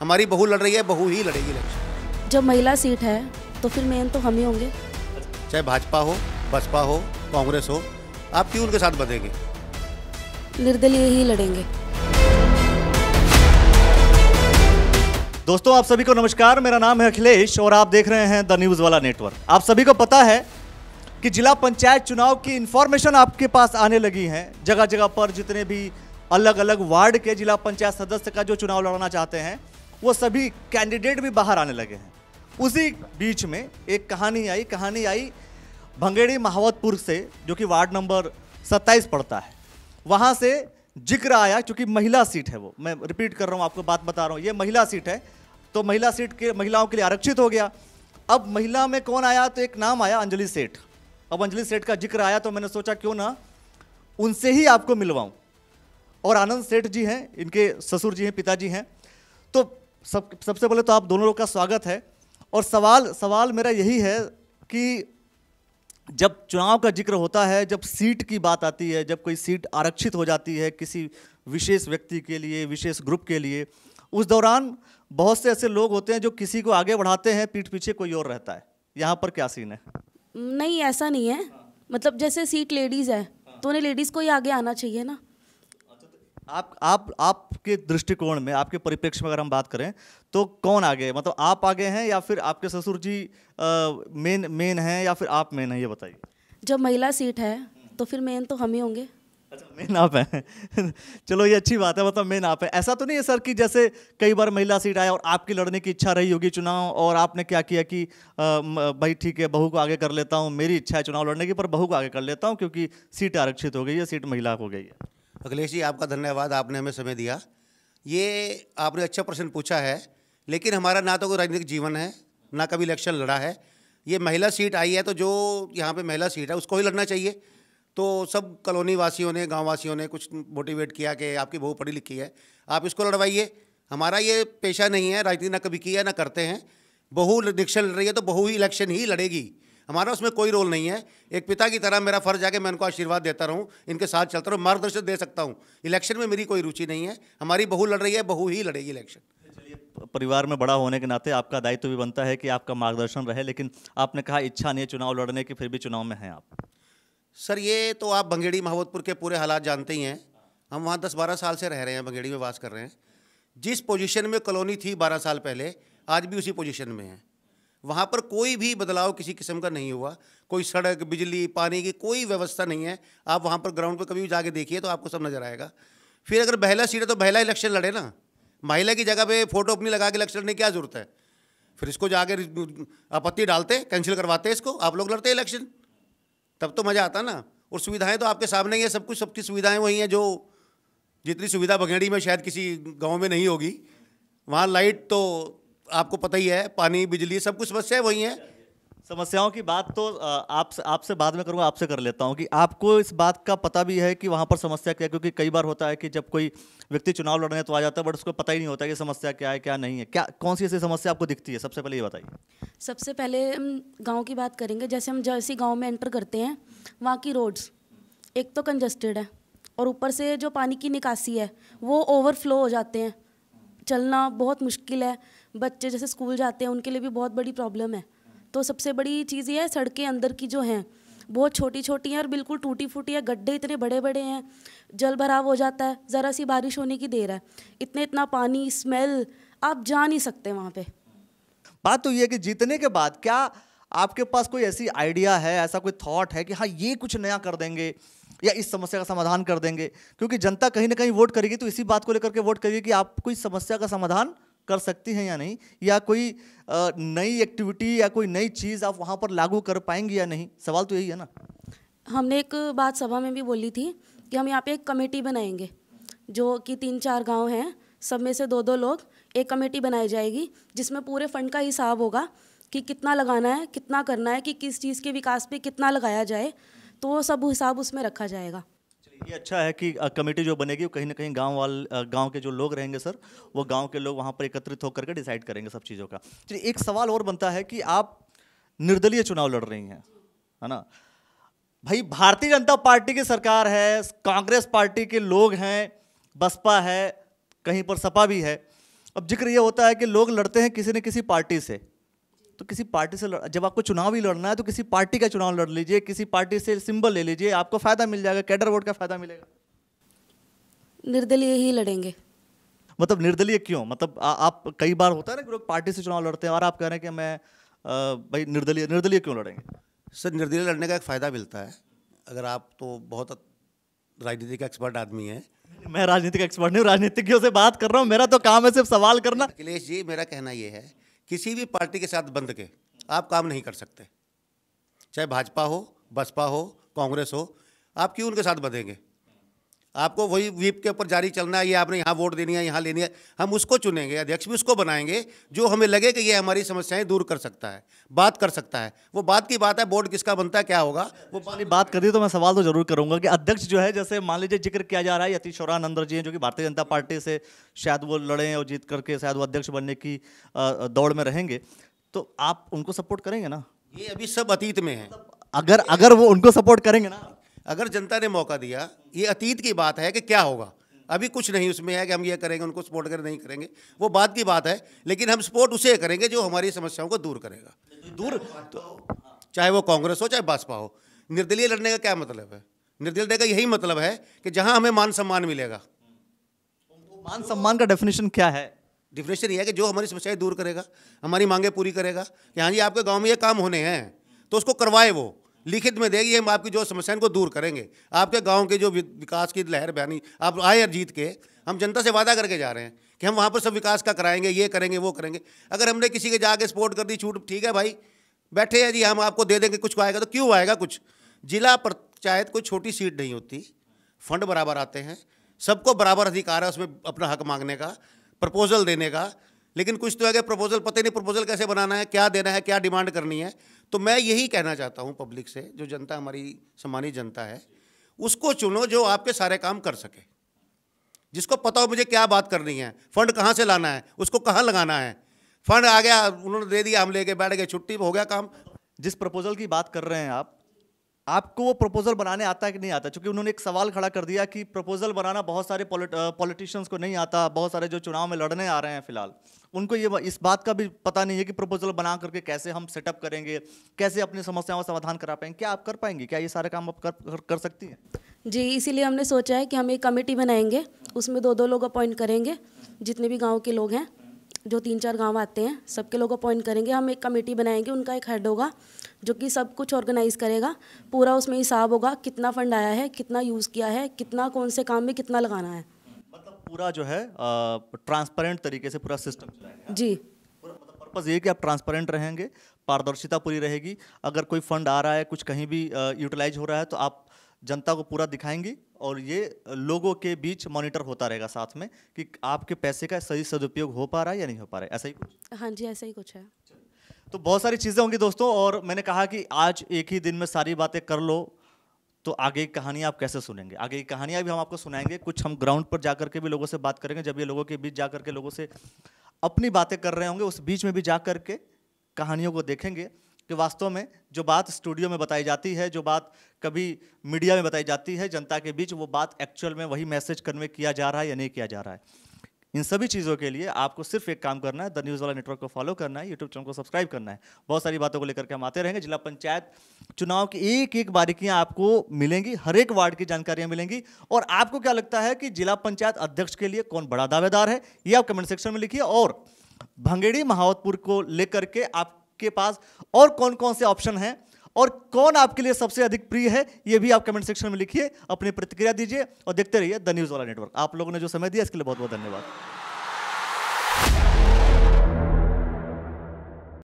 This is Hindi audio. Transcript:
हमारी बहू लड़ रही है, बहू ही लड़ेगी इलेक्शन। जब महिला सीट है तो फिर मेन तो हम ही होंगे। चाहे भाजपा हो, बसपा हो, कांग्रेस हो, आप क्यों उनके साथ बंधेंगे? निर्दलीय ही लड़ेंगे। दोस्तों, आप सभी को नमस्कार। मेरा नाम है अखिलेश और आप देख रहे हैं द न्यूज़ वाला नेटवर्क। आप सभी को पता है कि जिला पंचायत चुनाव की इंफॉर्मेशन आपके पास आने लगी है। जगह जगह पर जितने भी अलग अलग वार्ड के जिला पंचायत सदस्य का जो चुनाव लड़ना चाहते हैं, वो सभी कैंडिडेट भी बाहर आने लगे हैं। उसी बीच में एक कहानी आई भंगेड़ी महावतपुर से, जो कि वार्ड नंबर 27 पड़ता है। वहाँ से जिक्र आया, क्योंकि महिला सीट है, वो मैं रिपीट कर रहा हूँ, आपको बात बता रहा हूँ, ये महिला सीट है, तो महिला सीट के महिलाओं के लिए आरक्षित हो गया। अब महिला में कौन आया, तो एक नाम आया अंजलि सेठ। अब अंजलि सेठ का जिक्र आया तो मैंने सोचा क्यों ना उनसे ही आपको मिलवाऊं। और आनंद सेठ जी हैं, इनके ससुर जी हैं, पिताजी हैं। तो सबसे पहले तो आप दोनों लोग का स्वागत है। और सवाल मेरा यही है कि जब चुनाव का जिक्र होता है, जब सीट की बात आती है, जब कोई सीट आरक्षित हो जाती है किसी विशेष व्यक्ति के लिए, विशेष ग्रुप के लिए, उस दौरान बहुत से ऐसे लोग होते हैं जो किसी को आगे बढ़ाते हैं, पीठ पीछे कोई और रहता है। यहाँ पर क्या सीन है? नहीं, ऐसा नहीं है। मतलब जैसे सीट लेडीज़ है तो उन्हें लेडीज़ को ही आगे आना चाहिए ना। आपके दृष्टिकोण में, आपके परिप्रेक्ष्य में अगर हम बात करें तो कौन आगे, मतलब आप आगे हैं या फिर आपके ससुर जी मेन हैं या फिर आप मेन हैं, ये बताइए। जब महिला सीट है तो फिर मेन तो हम ही होंगे। अच्छा, मेन आप हैं। चलो, ये अच्छी बात है, मतलब मेन आप हैं। ऐसा तो नहीं है सर कि जैसे कई बार महिला सीट आए और आपकी लड़ने की इच्छा रही होगी चुनाव, और आपने क्या किया कि भाई ठीक है, बहू को आगे कर लेता हूँ, मेरी इच्छा है चुनाव लड़ने की, पर बहू को आगे कर लेता हूँ क्योंकि सीट आरक्षित हो गई है, सीट महिला हो गई है। अखिलेश जी, आपका धन्यवाद, आपने हमें समय दिया। ये आपने अच्छा प्रश्न पूछा है, लेकिन हमारा ना तो कोई राजनीतिक जीवन है, ना कभी इलेक्शन लड़ा है। ये महिला सीट आई है तो जो यहाँ पे महिला सीट है उसको ही लड़ना चाहिए। तो सब कॉलोनी वासियों ने, गांव वासियों ने कुछ मोटिवेट किया कि आपकी बहू पढ़ी लिखी है, आप इसको लड़वाइए। हमारा ये पेशा नहीं है, राजनीति ना कभी किया ना करते हैं। बहू इलेक्शन लड़ रही है तो बहू ही इलेक्शन ही लड़ेगी, हमारा उसमें कोई रोल नहीं है। एक पिता की तरह मेरा फर्ज है कि मैं उनको आशीर्वाद देता रहूं, इनके साथ चलता रहूं, मार्गदर्शन दे सकता हूं। इलेक्शन में मेरी कोई रुचि नहीं है। हमारी बहू लड़ रही है, बहू ही लड़ेगी इलेक्शन। चलिए, परिवार में बड़ा होने के नाते आपका दायित्व भी बनता है कि आपका मार्गदर्शन रहे, लेकिन आपने कहा इच्छा नहीं है चुनाव लड़ने की, फिर भी चुनाव में हैं आप। सर, ये तो आप भंगेड़ी महावतपुर के पूरे हालात जानते ही हैं। हम वहाँ 10-12 साल से रह रहे हैं, भंगेड़ी में वास कर रहे हैं। जिस पोजीशन में कॉलोनी थी 12 साल पहले, आज भी उसी पोजीशन में है। वहाँ पर कोई भी बदलाव किसी किस्म का नहीं हुआ। कोई सड़क, बिजली, पानी की कोई व्यवस्था नहीं है। आप वहाँ पर ग्राउंड पर कभी भी जाके देखिए तो आपको सब नज़र आएगा। फिर अगर महिला सीट है तो महिला इलेक्शन लड़े ना। महिला की जगह पे फोटो अपनी लगा के इलेक्शन लड़ने की क्या जरूरत है? फिर इसको जाके आपत्ति डालते, कैंसिल करवाते इसको, आप लोग लड़ते इलेक्शन, तब तो मज़ा आता ना। और सुविधाएं तो आपके सामने ही है, सब कुछ, सबकी सुविधाएं वही हैं जो जितनी सुविधा भंगेड़ी में शायद किसी गांव में नहीं होगी। वहाँ लाइट तो आपको पता ही है, पानी, बिजली, सब कुछ समस्याएं वही हैं। समस्याओं की बात तो आपसे बाद में करूँगा, आपसे कर लेता हूँ कि आपको इस बात का पता भी है कि वहाँ पर समस्या क्या है, क्योंकि कई बार होता है कि जब कोई व्यक्ति चुनाव लड़ने तो आ जाता है, बट उसको पता ही नहीं होता कि समस्या क्या है क्या नहीं है। क्या कौन सी ऐसी समस्या आपको दिखती है? सबसे पहले ये बताइए। सबसे पहले हम गाँव की बात करेंगे। जैसे हम जैसे गाँव में एंटर करते हैं, वहाँ की रोड्स एक तो कंजस्टेड है, और ऊपर से जो पानी की निकासी है वो ओवरफ्लो हो जाते हैं। चलना बहुत मुश्किल है। बच्चे जैसे स्कूल जाते हैं, उनके लिए भी बहुत बड़ी प्रॉब्लम है। तो सबसे बड़ी चीज़ ये है, सड़कें अंदर की जो हैं बहुत छोटी छोटी हैं और बिल्कुल टूटी फूटी है। गड्ढे इतने बड़े बड़े हैं, जल भराव हो जाता है, ज़रा सी बारिश होने की देर है, इतना पानी, स्मेल, आप जा नहीं सकते वहाँ पे। बात तो ये है कि जीतने के बाद क्या आपके पास कोई ऐसी आइडिया है, ऐसा कोई थॉट है कि हाँ ये कुछ नया कर देंगे या इस समस्या का समाधान कर देंगे? क्योंकि जनता कहीं ना कहीं वोट करेगी तो इसी बात को लेकर के वोट करेगी कि आप कोई समस्या का समाधान कर सकती हैं या नहीं, या कोई नई एक्टिविटी या कोई नई चीज़ आप वहाँ पर लागू कर पाएंगी या नहीं। सवाल तो यही है ना। हमने एक बात सभा में भी बोली थी कि हम यहाँ पे एक कमेटी बनाएंगे, जो कि 3-4 गांव हैं, सब में से 2-2 लोग, एक कमेटी बनाई जाएगी जिसमें पूरे फंड का हिसाब होगा कि कितना लगाना है, कितना करना है, कि किस चीज़ के विकास पे कितना लगाया जाए, तो वो सब हिसाब उसमें रखा जाएगा। ये अच्छा है कि कमेटी जो बनेगी वो कहीं ना कहीं गांव के जो लोग रहेंगे सर, वो गांव के लोग वहां पर एकत्रित होकर के डिसाइड करेंगे सब चीज़ों का। चलिए, एक सवाल और बनता है कि आप निर्दलीय चुनाव लड़ रही हैं, है ना भाई? भारतीय जनता पार्टी की सरकार है, कांग्रेस पार्टी के लोग हैं, बसपा है, कहीं पर सपा भी है। अब जिक्र ये होता है कि लोग लड़ते हैं किसी न किसी पार्टी से, तो किसी पार्टी से जब आपको चुनाव ही लड़ना है तो किसी पार्टी का चुनाव लड़ लीजिए, किसी पार्टी से सिंबल ले लीजिए, आपको फायदा मिल जाएगा, कैडर वोट का फायदा मिलेगा। निर्दलीय ही लड़ेंगे। मतलब निर्दलीय क्यों? मतलब आप कई बार होता है ना कि लोग पार्टी से चुनाव लड़ते हैं और आप कह रहे हैं कि मैं भाई निर्दलीय क्यों लड़ेंगे? सर, निर्दलीय लड़ने का एक फ़ायदा मिलता है। अगर आप तो बहुत राजनीतिक एक्सपर्ट आदमी हैं। मैं राजनीतिक एक्सपर्ट नहीं हूँ, राजनीतिज्ञों से बात कर रहा हूँ, मेरा तो काम है सिर्फ सवाल करना। अखिलेश जी, मेरा कहना ये है, किसी भी पार्टी के साथ बंध के आप काम नहीं कर सकते। चाहे भाजपा हो, बसपा हो, कांग्रेस हो, आप क्यों उनके साथ बंधेंगे? आपको वही व्हीप के ऊपर जारी चलना है, ये आपने यहाँ वोट देनी है, यहाँ लेनी है। हम उसको चुनेंगे, अध्यक्ष भी उसको बनाएंगे जो हमें लगे कि ये हमारी समस्याएं दूर कर सकता है, बात कर सकता है। वो बात की बात है, बोर्ड किसका बनता है, क्या होगा, वो बात कर दी तो मैं सवाल तो जरूर करूंगा कि अध्यक्ष जो है, जैसे मान लीजिए जिक्र किया जा रहा है यतीश चौरानंद जी हैं, जो कि भारतीय जनता पार्टी से शायद वो लड़े और जीत करके शायद वो अध्यक्ष बनने की दौड़ में रहेंगे, तो आप उनको सपोर्ट करेंगे ना? ये अभी सब अतीत में है। अगर वो उनको सपोर्ट करेंगे ना, अगर जनता ने मौका दिया, ये अतीत की बात है कि क्या होगा, अभी कुछ नहीं उसमें है कि हम ये करेंगे, उनको सपोर्ट करें, नहीं करेंगे, वो बात की बात है। लेकिन हम सपोर्ट उसे करेंगे जो हमारी समस्याओं को दूर करेगा। दूर तो चाहे वो कांग्रेस हो, चाहे भाजपा हो। निर्दलीय लड़ने का क्या मतलब है? निर्दलीय का यही मतलब है कि जहां हमें मान सम्मान मिलेगा। मान सम्मान का डेफिनेशन क्या है? डिफिनेशन ये है कि जो हमारी समस्याएं दूर करेगा, हमारी मांगे पूरी करेगा, कि हाँ जी आपके गांव में ये काम होने हैं तो उसको करवाए, वो लिखित में देगी, हम आपकी जो समस्याएं को दूर करेंगे। आपके गांव के जो विकास की लहर बयानी आप आए और जीत के, हम जनता से वादा करके जा रहे हैं कि हम वहाँ पर सब विकास का कराएंगे, ये करेंगे, वो करेंगे। अगर हमने किसी के जाके सपोर्ट कर दी, छूट, ठीक है भाई बैठे हैं जी, हम आपको दे देंगे, कुछ आएगा तो क्यों आएगा कुछ। जिला पंचायत कोई छोटी सीट नहीं होती, फंड बराबर आते हैं, सबको बराबर अधिकार है उसमें अपना हक मांगने का, प्रपोजल देने का। लेकिन कुछ तो है कि प्रपोजल पता नहीं प्रपोजल कैसे बनाना है, क्या देना है, क्या डिमांड करनी है। तो मैं यही कहना चाहता हूं पब्लिक से, जो जनता हमारी सम्मानित जनता है, उसको चुनो जो आपके सारे काम कर सके, जिसको पता हो मुझे क्या बात करनी है, फंड कहाँ से लाना है, उसको कहाँ लगाना है। फंड आ गया, उन्होंने दे दिया, हम लेके बैठ गए, छुट्टी हो गया काम। जिस प्रपोजल की बात कर रहे हैं आपको वो प्रपोजल बनाने आता है कि नहीं आता? क्योंकि उन्होंने एक सवाल खड़ा कर दिया कि प्रपोजल बनाना बहुत सारे पॉलिटिशियंस को नहीं आता, बहुत सारे जो चुनाव में लड़ने आ रहे हैं फिलहाल, उनको ये इस बात का भी पता नहीं है कि प्रपोजल बना करके कैसे हम सेटअप करेंगे, कैसे अपनी समस्याओं का समाधान करा पाएंगे। क्या आप कर पाएंगे? क्या ये सारे काम आप कर सकती हैं? जी, इसीलिए हमने सोचा है कि हम एक कमेटी बनाएंगे, उसमें 2-2 लोग अपॉइंट करेंगे, जितने भी गाँव के लोग हैं, जो 3-4 गांव आते हैं, सबके लोग अपॉइंट करेंगे। हम एक कमेटी बनाएंगे, उनका एक हेड होगा जो कि सब कुछ ऑर्गेनाइज करेगा। पूरा उसमें हिसाब होगा, कितना फंड आया है, कितना यूज़ किया है, कितना कौन से काम में कितना लगाना है। मतलब पूरा जो है ट्रांसपेरेंट तरीके से पूरा सिस्टम चलाएंगे जी। मतलब पर्पज़ ये कि आप ट्रांसपेरेंट रहेंगे, पारदर्शिता पूरी रहेगी। अगर कोई फंड आ रहा है, कुछ कहीं भी यूटिलाइज हो रहा है, तो आप जनता को पूरा दिखाएंगी और ये लोगों के बीच मॉनिटर होता रहेगा साथ में कि आपके पैसे का सही सदुपयोग हो पा रहा है या नहीं हो पा रहा है। ऐसा ही कुछ? हाँ जी, ऐसा ही कुछ है। तो बहुत सारी चीज़ें होंगी दोस्तों, और मैंने कहा कि आज एक ही दिन में सारी बातें कर लो तो आगे की कहानी आप कैसे सुनेंगे? आगे की कहानियाँ भी हम आपको सुनाएंगे, कुछ हम ग्राउंड पर जा करके भी लोगों से बात करेंगे। जब ये लोगों के बीच जा करके लोगों से अपनी बातें कर रहे होंगे, उस बीच में भी जा करके कहानियों को देखेंगे कि वास्तव में जो बात स्टूडियो में बताई जाती है, जो बात कभी मीडिया में बताई जाती है जनता के बीच, वो बात एक्चुअल में वही मैसेज कन्वे किया जा रहा है या नहीं किया जा रहा है। इन सभी चीज़ों के लिए आपको सिर्फ एक काम करना है, द न्यूज़ वाला नेटवर्क को फॉलो करना है, यूट्यूब चैनल को सब्सक्राइब करना है। बहुत सारी बातों को लेकर के हम आते रहेंगे। जिला पंचायत चुनाव की एक एक बारीकियां आपको मिलेंगी, हर एक वार्ड की जानकारियां मिलेंगी। और आपको क्या लगता है कि जिला पंचायत अध्यक्ष के लिए कौन बड़ा दावेदार है, ये आप कमेंट सेक्शन में लिखिए। और भंगेड़ी महावतपुर को लेकर के आपके पास और कौन कौन से ऑप्शन हैं और कौन आपके लिए सबसे अधिक प्रिय है, ये भी आप कमेंट सेक्शन में लिखिए, अपनी प्रतिक्रिया दीजिए और देखते रहिए द न्यूज़ वाला नेटवर्क। आप लोगों ने जो समय दिया इसके लिए बहुत बहुत धन्यवाद।